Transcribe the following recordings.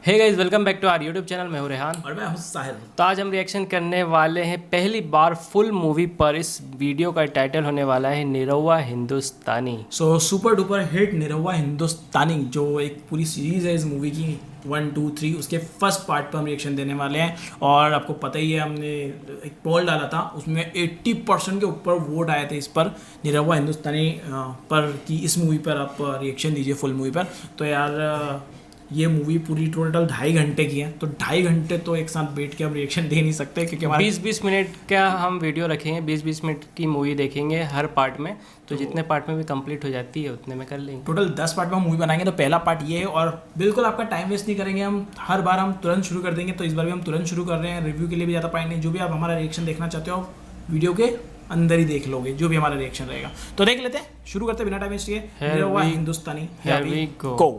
Hey guys, welcome back to our YouTube channel. मैं हूं रेहान और मैं हूँ साहिल। तो आज हम रिएक्शन करने वाले हैं पहली बार फुल मूवी पर। इस वीडियो का टाइटल होने वाला है निरहुआ हिंदुस्तानी। सुपर डुपर हिट निरहुआ हिंदुस्तानी, जो एक पूरी सीरीज है इस मूवी की 1, 2, 3, उसके फर्स्ट पार्ट पर हम रिएक्शन देने वाले हैं। और आपको पता ही है, हमने एक पोल डाला था, उसमें 80% के ऊपर वोट आए थे इस पर, निरहुआ हिंदुस्तानी पर, कि इस मूवी पर आप रिएक्शन दीजिए फुल मूवी पर। तो यार ये मूवी पूरी टोटल 2.5 घंटे की है, तो 2.5 घंटे तो एक साथ बैठ के हम रिएक्शन दे नहीं सकते, क्योंकि हमारे 20-20 मिनट का हम वीडियो रखेंगे। 20-20 मिनट की मूवी देखेंगे हर पार्ट में। तो जितने पार्ट में भी कंप्लीट हो जाती है उतने में कर लेंगे। टोटल 10 पार्ट में हम मूवी बनाएंगे। तो पहला पार्ट ये है, और बिल्कुल आपका टाइम वेस्ट नहीं करेंगे हम। हर बार हम तुरंत शुरू कर देंगे, तो इस बार भी हम तुरंत शुरू कर रहे हैं। रिव्यू के लिए भी ज़्यादा पार्ट नहीं, जो भी आप हमारा रिएक्शन देखना चाहते हो वीडियो के अंदर ही देख लोगे, जो भी हमारा रिएक्शन रहेगा। तो देख लेते हैं, शुरू करते हैं बिना टाइम वेस्ट किए। निरहुआ हिंदुस्तानी, Here we go।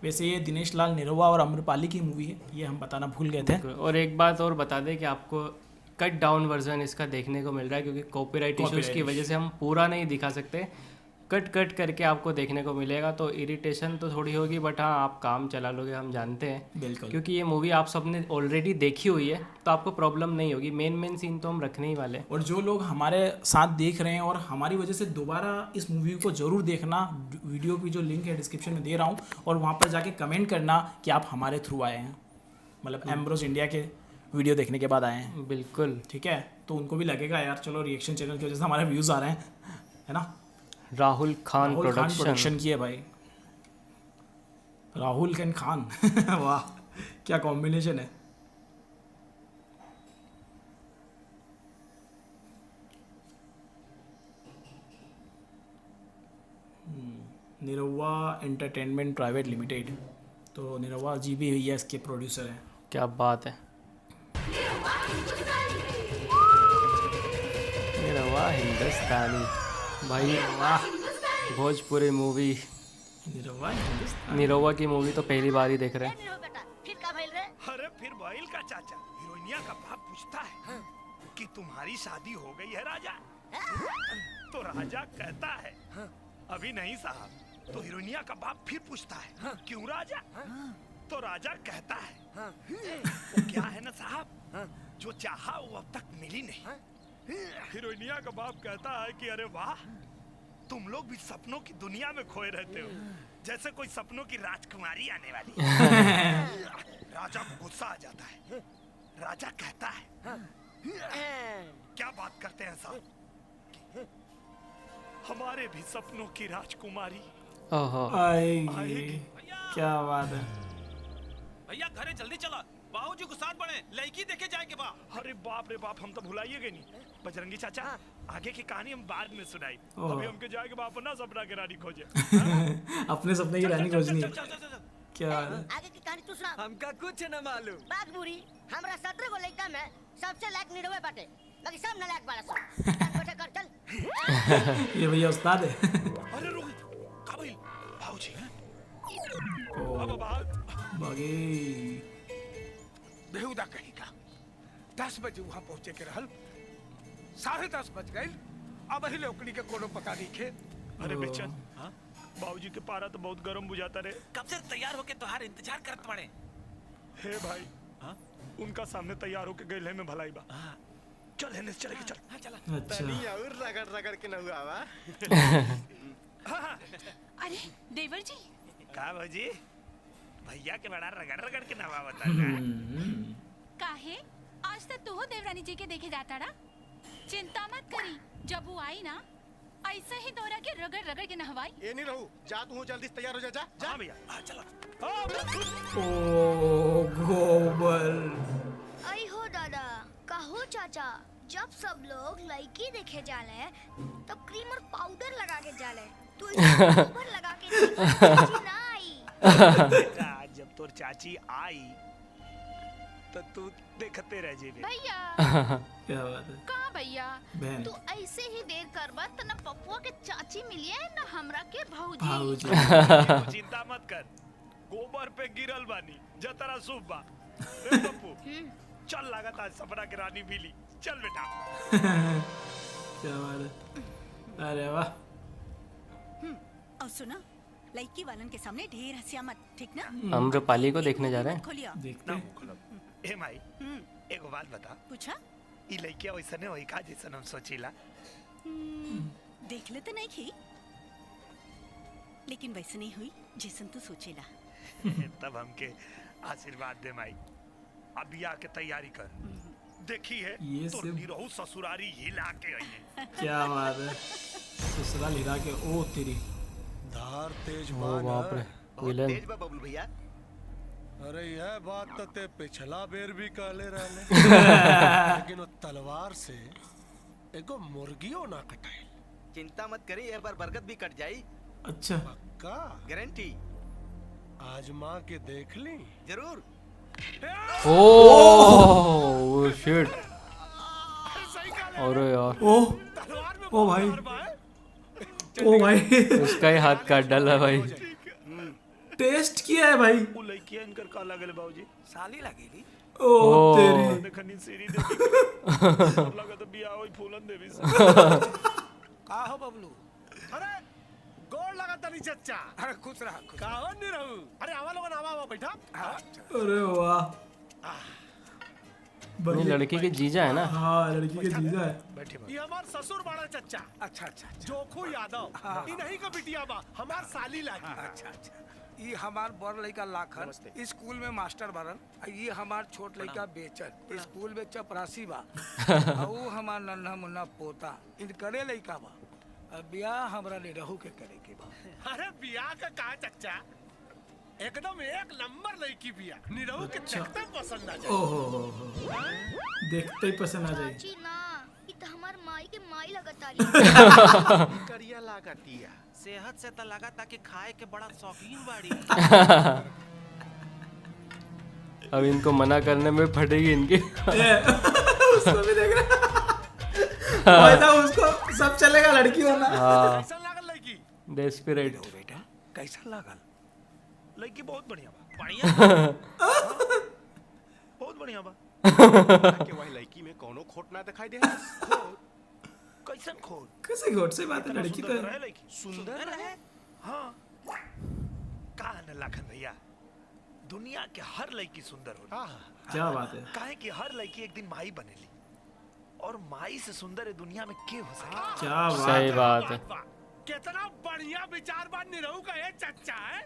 वैसे ये दिनेश लाल निरहुआ और अम्रपाली की मूवी है, ये हम बताना भूल गए थे। और एक बात और बता दें कि आपको कट डाउन वर्जन इसका देखने को मिल रहा है, क्योंकि कॉपीराइट इश्यूज की वजह से हम पूरा नहीं दिखा सकते। कट करके आपको देखने को मिलेगा, तो इरिटेशन तो थोड़ी होगी, बट हाँ आप काम चला लोगे, हम जानते हैं। बिल्कुल, क्योंकि ये मूवी आप सबने ऑलरेडी देखी हुई है, तो आपको प्रॉब्लम नहीं होगी। मेन सीन तो हम रखने ही वाले हैं। और जो लोग हमारे साथ देख रहे हैं और हमारी वजह से दोबारा इस मूवी को ज़रूर देखना, वीडियो की जो लिंक है डिस्क्रिप्शन में दे रहा हूँ, और वहाँ पर जाके कमेंट करना कि आप हमारे थ्रू आए हैं, मतलब एम्ब्रोस इंडिया के वीडियो देखने के बाद आए हैं। बिल्कुल, ठीक है, तो उनको भी लगेगा यार चलो रिएक्शन चैनल की वजह से हमारे व्यूज़ आ रहे हैं, है ना। राहुल खान राहुल खान प्रोडक्शन। प्रोडक्शन की है भाई, राहुल एंड खान वाह क्या कॉम्बिनेशन है। निरहुआ एंटरटेनमेंट प्राइवेट लिमिटेड, तो निरहुआ जी भी ये इसके प्रोड्यूसर हैं। क्या बात है। निरहुआ हिंदुस्तानी भाई, वाह, भोजपुरी मूवी। निरहुआ हिंदुस्तानी। निरहुआ की मूवी तो पहली बार ही देख रहे हैं। फिर का भइल रे? अरे फिर बाइल का चाचा हीरोइनिया का बाप पूछता है कि तुम्हारी शादी हो गई है राजा? तो राजा कहता है अभी नहीं साहब। तो हीरोइनिया का बाप फिर पूछता है क्यों राजा? तो राजा कहता है वो क्या है ना साहब, जो चाहा वो अब तक मिली नहीं। हीरोइनिया का बाप कहता है कि अरे वाह, तुम लोग भी सपनों की दुनिया में खोए रहते हो, जैसे कोई सपनों की राजकुमारी आने वाली है। राजा को गुस्सा आ जाता है। राजा कहता है क्या बात करते हैं साहब, हमारे भी सपनों की राजकुमारी ओहो, आएगी। क्या बात है। भैया घरे जल्दी चला, बाबूजी को साथ बढ़े, लड़की देखे जाएंगे बा। अरे बाप रे बाप, हम तो भुलाइए गए नहीं। बजरंगी चाचा, आगे की कहानी हम बाद में सुनाई, अभी हमके जाएंगे बाप ना सपना के रानी खोजे। अपने सपने की रानी खोजनी है। चल चल चल। क्या आगे की कहानी तू सुना। हमका कुछ न मालूम। बात बुरी, हमरा 17 गो लड़का में सबसे लायक निरहुआ बाटे, बाकी सब नालायक बाड़ा सब। बैठे कर चल। ये भैया उस्ताद है। अरे रोहित, काबिल भाऊजी बाबा बात बागे बेहुदा कहेगा। 10 बजे वहां पहुंचे के रहल, 10:30 बज गए, अब ही लोकड़ी के कोनो पता नहीं खे। अरे बेचन, बाबूजी के पारा तो बहुत गर्म बुझाता रे। कब से तैयार होके तुम्हार इंतजार करत पड़े। हे भाई, उनका सामने तैयार होके गए में भलाई बा। चल है चले के चल। हाँ चला। अच्छा, और रगड़ रगड़ के न हुआ वा। अरे देवर जी, का भाजी, भैया के बड़ा रगड़ रगड़ के नवा बता रहा। काहे आज तक तू देवरानी जी के देखे जाता रहा। चिंता मत करी, जब वो आई ना ऐसे ही तोरा के रगड़ रगड़ के नहवाई। ये नहीं रहू, जा तू जल्दी से तैयार हो जा। जा जा। हाँ भैया, चलो। ओ गोबर। आई हो दादा, कहो चाचा, जब सब लोग लड़की देखे जाले तो क्रीम और पाउडर लगा के जाले, तू गोबर लगा के चाची ना आई। बेटा, जब तोर चाची आई तो तू देखते रह जेबे। भैया क्या बात है। कहाँ भैया, बहन। तू ऐसे ही देर करबा त न पपुआ के चाची मिलिए न हमरा के भौजी। भाऊजी। तू चिंता मत कर, गोबर पे गिरल बानी जतरा शुभ बा। रे पप्पू, चल लागत आज सपना के रानी मिली। चल बेटा। क्या बात है। अरे वाह। और सुना, लड़की वालन के सामने ढेर हंसिया मत, ठीक ना? अम्रपाली को देखने जा रहे हैं। खोलिया। देखते ना हैं। खोलो। ए माई एगो बात बता, पूछा? ई लइकिया वैसने होई का जैसन हम सोचीला? देख ले तो नहीं की, लेकिन वैसे नहीं हुई जैसन तू सोचेला। तब हमके आशीर्वाद दे माई। अब बियाह के तैयारी कर। देखी है ये तो सिर्फ- निरहु ससुरारी हिला के आई है। क्या बात है, ससुराल हिला के ओ तेरी। धार तेज ओ मान बाप रे, है। विलन। तेज बा बबलू भैया। अरे यह बात तो ते पिछला बेर भी कहले रहले लेकिन वो तलवार से एगो मुर्गियों ना कटाए। चिंता मत करी, एक बार बरगद भी कट जाई। अच्छा पक्का गारंटी। आजमा के देख ली। जरूर। Oh shit. अरे यार, ओ भाई, ओ भाई उसका ही हाथ काट डाला भाई। टेस्ट किया है भाई। उ लइकिया इनकर का लगल बाबूजी? साली लगेली। ओ तेरी। देखनी सीरी देवी लगा तो बियाह होई फूलन देवी से। का हो बबलू? अरे गोड़ लगा तनी चच्चा। अरे खुश रहा, खुश का हो नहीं रहू। अरे आवा लोगन आवा बैठा। अरे वाह, ये लड़की के जीजा है ना? हाँ लड़की के जीजा है। बैठे ये हमार ससुर बड़ा चच्चा। अच्छा अच्छा अच्छा जोखू यादव। ई नहीं का बिटिया बा, हमार साली लागी। अच्छा अच्छा। ये हमार बड़ लड़का लाखन स्कूल में मास्टर बरन, ये हमार छोट लड़का बेचन स्कूल में चपरासी बा। और हमार नन्हा मुन्ना पोता इनकरे लड़का बा। अब ब्याह हमरा निरहु के करे के बा। अरे बियाह का कहा चच्चा, एकदम एक नंबर लड़की बिया। निरहु के देखते पसंद आ जाए। ओहो, देखते ही पसंद आ जाए। चाची ना, ये तो हमार माई के माई लगताली। करिया लागतिया। सेहत से तो लगा था कि खाए के बड़ा शौकीन बाड़ी। अब इनको मना करने में फटेगी इनकी। उसको भी देख रहा भाई साहब, उसको सब चलेगा, लड़की होना। हाँ, कैसा लागल लड़की? डेस्परेट। बेटा कैसा लागल? लड़की बहुत बढ़िया बा। बढ़िया। बहुत बढ़िया बा। कि वही लड़की में कोनो खोट ना दिखाई दे। कैसन खोल? कैसे घोट से बात है, लड़की तो सुंदर रहे लड़की। सुंदर है। हाँ। का न लाखन भैया, दुनिया के हर लड़की सुंदर होती। क्या बात है। काहे कि हर लड़की एक दिन माई बनेली, और माई से सुंदर है दुनिया में के हो सके? क्या बात सही है। बात है। कितना बढ़िया विचार बा निरहु का ये चच्चा है।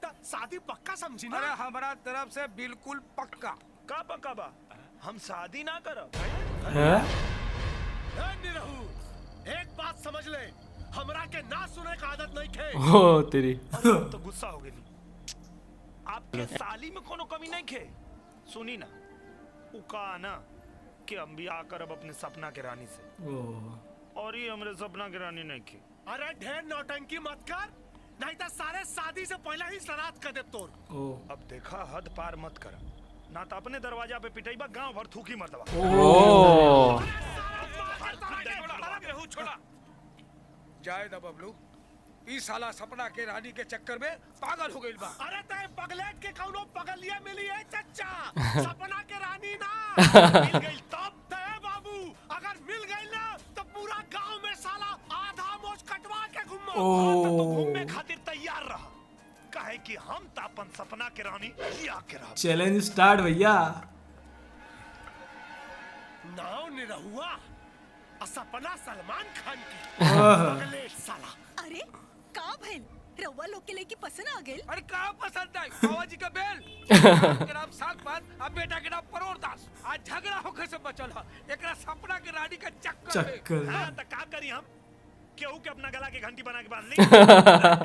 तो शादी पक्का समझी ना? अरे हमारा तरफ से बिल्कुल पक्का। का पक्का बा? हम शादी ना करब। है? ए निरहु, एक बात समझ ले, हमरा के ना सुने का आदत नहीं खे। ओ तेरी। तो गुस्सा हो गई। आपके साली में कोनो कमी नहीं खे। सुनी ना, उ का ना कि हम बियाह करब अपने सपना के रानी से, ओह, और ये हमरे सपना के रानी नहीं खे। अरे ढेर नौटंकी मत कर, नहीं तो सारे शादी से पहले ही सराद कर दे तोर। ओह, अब देखा, हद पार मत कर, ना तो अपने दरवाजा पे पिटाईबा, गांव भर थूकी मरदबा। ओह, छोड़ा। जाए दा बबलू, ई साला सपना के रानी के चक्कर में पागल हो गइल बा। अरे तय पगलेट के कौनो पगलिया मिली है चच्चा, सपना के रानी ना। मिल गई तब तय बाबू, अगर मिल गई ना तो पूरा गांव में साला आधा मोछ कटवा के घूमो। तो तू घूमने खातिर तैयार रहा, काहे कि हम तो अपन सपना के रानी लिया के रहा। चैलेंज स्टार्ट भैया। नाव निरहुआ, सपना सलमान खान की। पगलेट साला। अरे का भइल? रउआ लोग के लेके पसंद आ गेल? अरे कहाँ पसंद आई? बाबा जी का बेल के नाम सागपात, अब बेटा के नाम परोरदास। आज झगड़ा होके से बचल है, एकरा सपना के रानी का चक्कर में। हाँ, तो का करी हम? केहू के अपना गला के घंटी बना के बांध ली।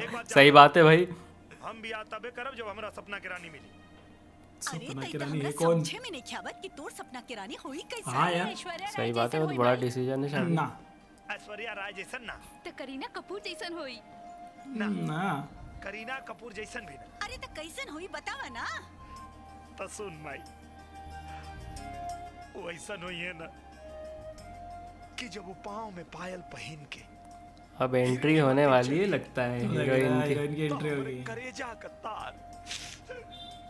एक बात सही बात है भाई। हम बियाह तबे करब जब हमरा सपना के रानी मिली। अरे सपना तई की तो रानी हमरा है कौन? समझे में नहीं ख्यावत कि तोर सपना के रानी होई कैसे? हाँ यार, सही बात है, बहुत बड़ा डिसीजन है शादी। ना ऐश्वर्या राय जैसन ना, तो करीना कपूर जैसन होई। ना, करीना कपूर जैसन भी ना। अरे तो कैसन होई बतावा ना। तो सुन माई, वैसन हुई है ना कि जब वो पाँव में पायल पहन के अब एंट्री होने वाली है लगता है हीरोइन की। हीरोइन की एंट्री तो हो गई। करेजा का तार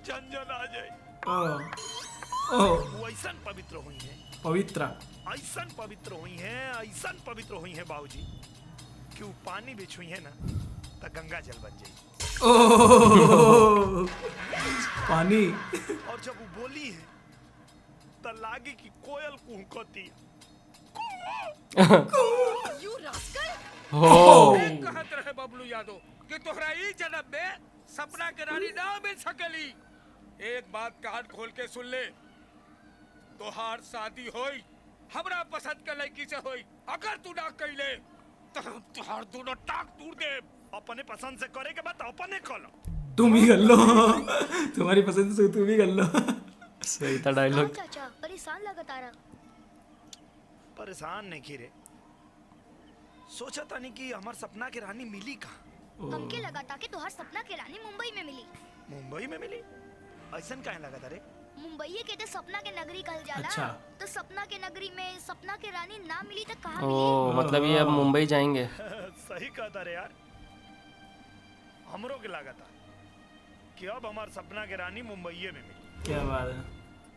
झंझन आ जाए। ओह, ओह, वैसन पवित्र हुई है, पवित्र। ऐसन पवित्र हुई है, ऐसन पवित्र हुई है बाबूजी कि वो पानी बिछ हुई है ना तो गंगा जल बन जाए। ओह, पानी। और जब वो बोली है त लागे कि कोयल कुहकती यू रास्कल। हो कहत रहे बबलू यादव कि तोहरा ई जन्म में सपना के रानी ना मिल सकली। एक बात कान खोल के सुन ले, तोहार शादी होई हमरा पसंद के लड़की से होई। अगर तू ना कइले तो हम तोहार दोनों टांग तोड़ दे। अपने पसंद से करे के बाद अपने करो। तुम ही कर लो, तुम्हारी पसंद से तुम ही कर लो। सही था डायलॉग। चाचा परेशान लगा तारा। परेशान नहीं खीरे, सोचा था नहीं कि हमार सपना की रानी मिली कहाँ। हमके लगा था कि तोहार सपना के रानी मुंबई में मिली। मुंबई में मिली? ऐसा कहे लगा था रे? मुंबई के तो सपना के नगरी कहल जाला। अच्छा। तो सपना के नगरी में सपना के रानी ना मिली तो कहाँ ओ मिली? मतलब ये अब मुंबई जाएंगे। सही कहा था रे यार, हमरो के लगा था कि अब हमार सपना के रानी मुंबई में मिली। क्या बात है।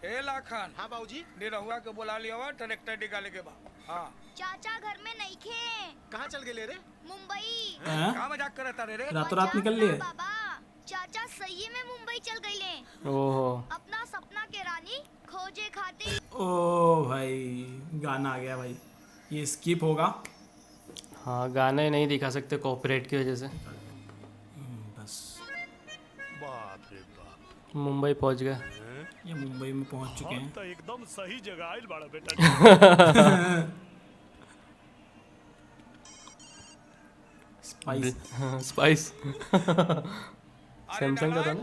ए लाखन। हाँ बाबूजी। निरहुआ के बुला लिया, ट्रैक्टर निकाले के बाद। हाँ चाचा घर में नहीं खे। कहाँ चल गए रे? मुंबई। कहाँ मजाक करता रे? रातों रात निकल लिए। बाबा चाचा सही में मुंबई चल गई ले। ओहो अपना सपना के रानी खोजे खातिर। ओ भाई गाना आ गया भाई, ये स्किप होगा। हाँ गाने नहीं दिखा सकते कॉपीराइट की वजह से। बस बाप रे बाप, मुंबई पहुंच गए। ये मुंबई में पहुंच चुके हैं। तो एकदम सही जगह आइल बड़ा बेटा। स्पाइस। स्पाइस सैमसंग का था ना।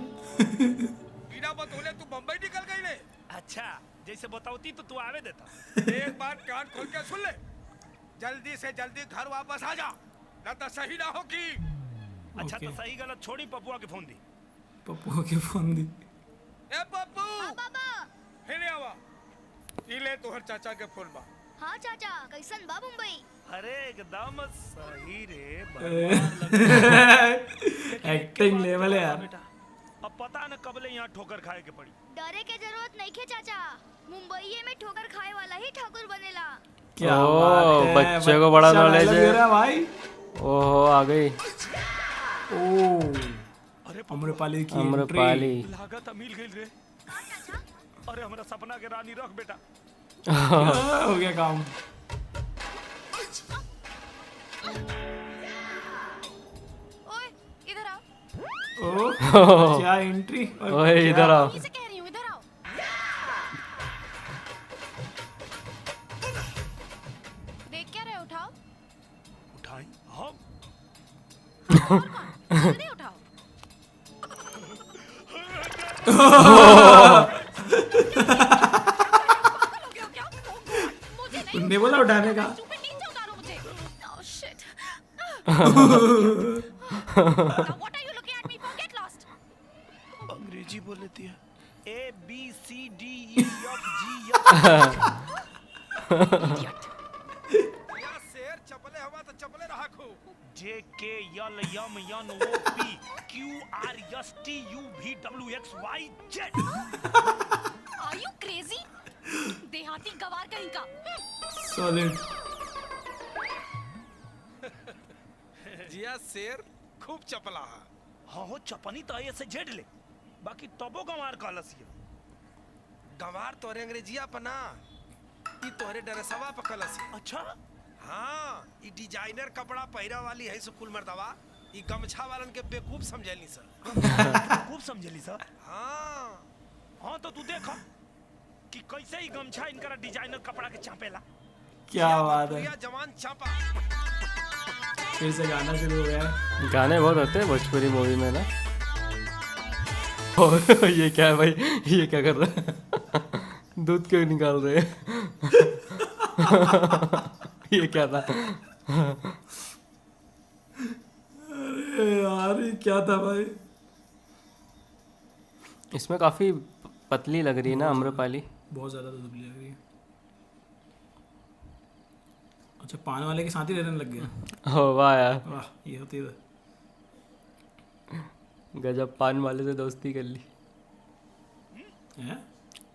बिना बतौले तू मुंबई निकल गई ले। अच्छा जैसे बताओती तो तू आवे देता। एक बात कान खोल के सुन ले, जल्दी से जल्दी घर वापस आ जा, न तो सही ना हो की। अच्छा तो सही गलत छोड़ी, पपुआ के फोन दी। पप्पू के फोन दी। ए पप्पू बाबा। हिने आवा, ई ले तोहर चाचा के फोन बा। हाँ चाचा कैसन बा मुंबई? अरे एकदम सही रे। एक्टिंग लेवल है यार। बेटा अब पता न कब ले यहाँ ठोकर खाए के पड़ी। डरे के जरूरत नहीं खे चाचा, मुंबई में ठोकर खाए वाला ही ठाकुर बनेला। क्या ओ, बात है, बच्चे को बड़ा नॉलेज dialogue है। दे रहा भाई। ओहो आ गई। अरे अम्रपाली की अम्रपाली। लागत मिल गई रे। अरे हमारा सपना के रानी रख बेटा। हो गया काम। ओए इधर आओ। ओ क्या एंट्री। ओए इधर आओ। इसे कह रही हूँ इधर आओ। देख क्या रहे, उठाओ। उठाई हम? जल्दी उठाओ। उन्हें बोला उठाने का। नीचे उतारो मुझे। Oh shit. What are you looking at me for? Get lost. अंग्रेजी बोल लेती है। A B C D E F G या शेर चपले हवा तो चपले रहा खो। J K L M N O P Q R S T U V W X Y Z। Are you crazy? देहाती गवार कहीं का। सॉलिड। जिया शेर खूब चपला है। हाँ हो चपनी तो ऐसे झेड़ ले, बाकी तबो गंवार कहलस ये। गंवार तोरे अंग्रेजिया पना, ई तोरे डरसवा पकलस। अच्छा हाँ, ई डिजाइनर कपड़ा पहिरा वाली है स्कूल मर्दवा, ई गमछा वालन के बेवकूफ समझेली सर। खूब समझेली सर। हाँ हाँ तो तू देखा कि कैसे ही गमछा इनका डिजाइनर कपड़ा के चापेला। क्या बात है। प्रिया जवान चापा। फिर से गाना शुरू हो गया है। गाने बहुत होते हैं भोजपुरी मूवी में ना। और ये क्या है भाई, ये क्या कर रहा है? दूध क्यों निकाल रहे हैं? ये क्या था? अरे यार ये क्या था भाई। इसमें काफी पतली लग रही है ना अम्रपाली। बहुत ज्यादा तो दुबली लग रही है। अच्छा पान वाले के साथ ही रहने लग गया। ओ वाह यार, वाह ये होती है। गजब, पान वाले से दोस्ती कर ली। हैं?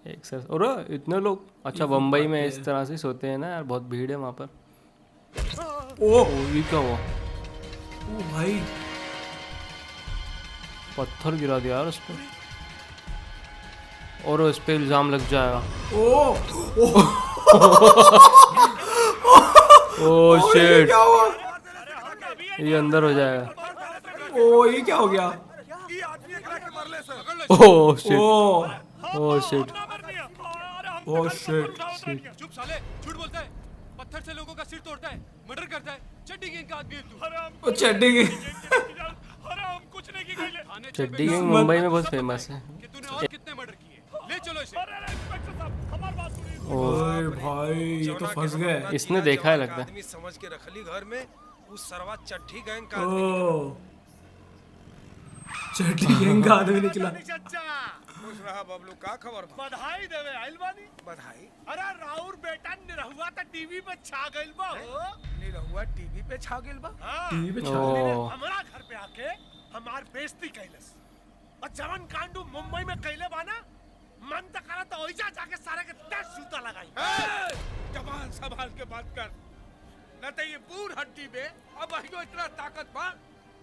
एक सर और इतने लोग। अच्छा बम्बई में इस तरह से सोते हैं ना यार, बहुत भीड़ है वहाँ पर। ओ ये क्या हुआ? ओ भाई पत्थर गिरा दिया यार उस पर, और उस पर इल्ज़ाम लग जाएगा। ओह शिट, क्या हुआ? ये अंदर हो जाएगा। ओ ये क्या हो गया? ओह शिट, ओ ओह शिट, ओ शिट। चुप साले, झूठ बोलता है, पत्थर से लोगों का सिर तोड़ता है, मर्डर करता है, चड्डी गैंग का आदमी है तू। ओ चड्डी की कुछ नहीं की चड्डी गैंग मुंबई में बहुत फेमस है। कि तूने और कितने मर्डर किए, ले चलो इसे। ओए भाई ये तो फंस गए। इसने देखा है लगता है। आदमी समझ के रखली घर में, उस सरवा चट्टी गैंग का ओ चड्डी गैंग का आदमी निकला। खुश रहा बबलू, का खबर बा? बधाई देवे आइल बानी। बधाई? अरे राउर बेटा निरहुआ त टीवी पे छा गइल बा हो। निरहुआ टीवी पे छा गइल बा? हाँ। टीवी पे छा ओह। हमारा घर पे आके हमार बेइज्जती कैलस, और जवन कांडू मुंबई में कैले बा ना, मन त करा तो ओइजा जाके सारे के 10 जूता लगाई। जबान संभाल के बात कर, न तो ये बूढ़ हड्डी में अब अहियो इतना ताकत बा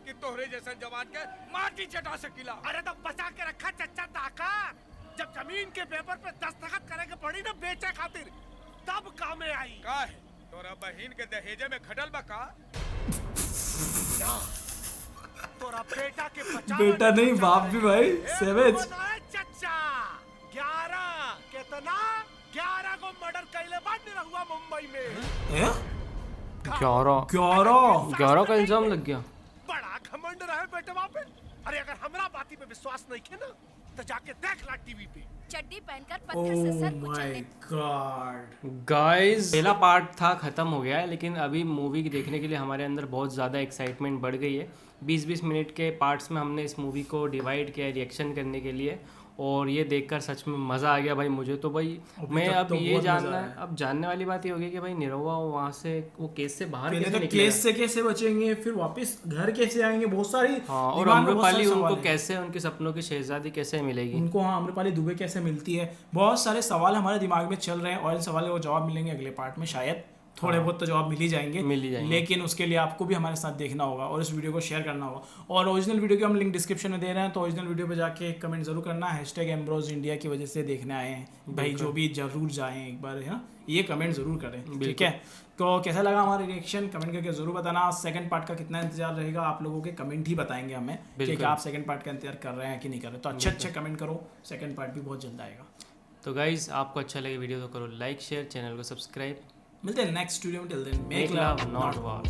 कि तोहरे जैसन जवान के माटी चटा सकीला। अरे तो बचा के रखा चच्चा ताकत, जब जमीन के पेपर पे दस्तखत करे के पड़ी ना बेचे खातिर, तब काम में आई। का है तोरा बहिन के दहेजे में खटल बा का? तोरा बेटा के बचा बेटा नहीं बाप भी भाई, सेवेज। चच्चा 11 कितना 11 को मर्डर कैले बाद निरहुआ मुंबई में। 11 का इल्जाम लग गया। बड़ा घमंड रहे बेटे वहाँ पे। अरे अगर हमरा बाती पे विश्वास नहीं खे ना, तो जाके देख ला टीवी पे। चड्डी पहनकर पत्थर से सर माय गॉड गाइस, पहला पार्ट था खत्म हो गया है, लेकिन अभी मूवी देखने के लिए हमारे अंदर बहुत ज़्यादा एक्साइटमेंट बढ़ गई है। 20-20 मिनट के पार्ट्स में हमने इस मूवी को डिवाइड किया रिएक्शन करने के लिए, और ये देखकर सच में मज़ा आ गया भाई मुझे तो। भाई मैं अब तो ये बहुत जानना मज़ा है, आया। अब जानने वाली बात ये होगी कि भाई निरहुआ वहाँ से वो केस से बाहर पहले कैसे तो निकलेगा? केस से कैसे बचेंगे, फिर वापस घर कैसे आएंगे, बहुत सारी। हाँ, और दिमाग में बहुत अम्रपाली सारे उनको सवाल हैं। कैसे, उनके सपनों की शहजादी कैसे मिलेगी उनको, हाँ अम्रपाली दुबे कैसे मिलती है, बहुत सारे सवाल हमारे दिमाग में चल रहे हैं, और इन सवालों को जवाब मिलेंगे अगले पार्ट में शायद। थोड़े बहुत तो जवाब मिल ही जाएंगे, लेकिन उसके लिए आपको भी हमारे साथ देखना होगा और इस वीडियो को शेयर करना होगा। और ओरिजिनल वीडियो की हम लिंक डिस्क्रिप्शन में दे रहे हैं, तो ओरिजिनल वीडियो पे जाके कमेंट जरूर करना, #एम्ब्रोज इंडिया की वजह से देखने आए हैं भाई, जो भी जरूर जाएं एक बार, है ना, ये कमेंट जरूर करें, ठीक है। तो कैसा लगा हमारा रिएक्शन कमेंट करके जरूर बताना। सेकंड पार्ट का कितना इंतजार रहेगा आप लोगों के कमेंट ही बताएंगे हमें कि आप सेकंड पार्ट का इंतजार कर रहे हैं कि नहीं कर रहे। तो अच्छे कमेंट करो, सेकंड पार्ट भी बहुत जल्द आएगा। तो गाइज आपको अच्छा लगे वीडियो तो करो लाइक शेयर, चैनल को सब्सक्राइब। मिलते हैं नेक्स्ट वीडियो में, till then make love not war.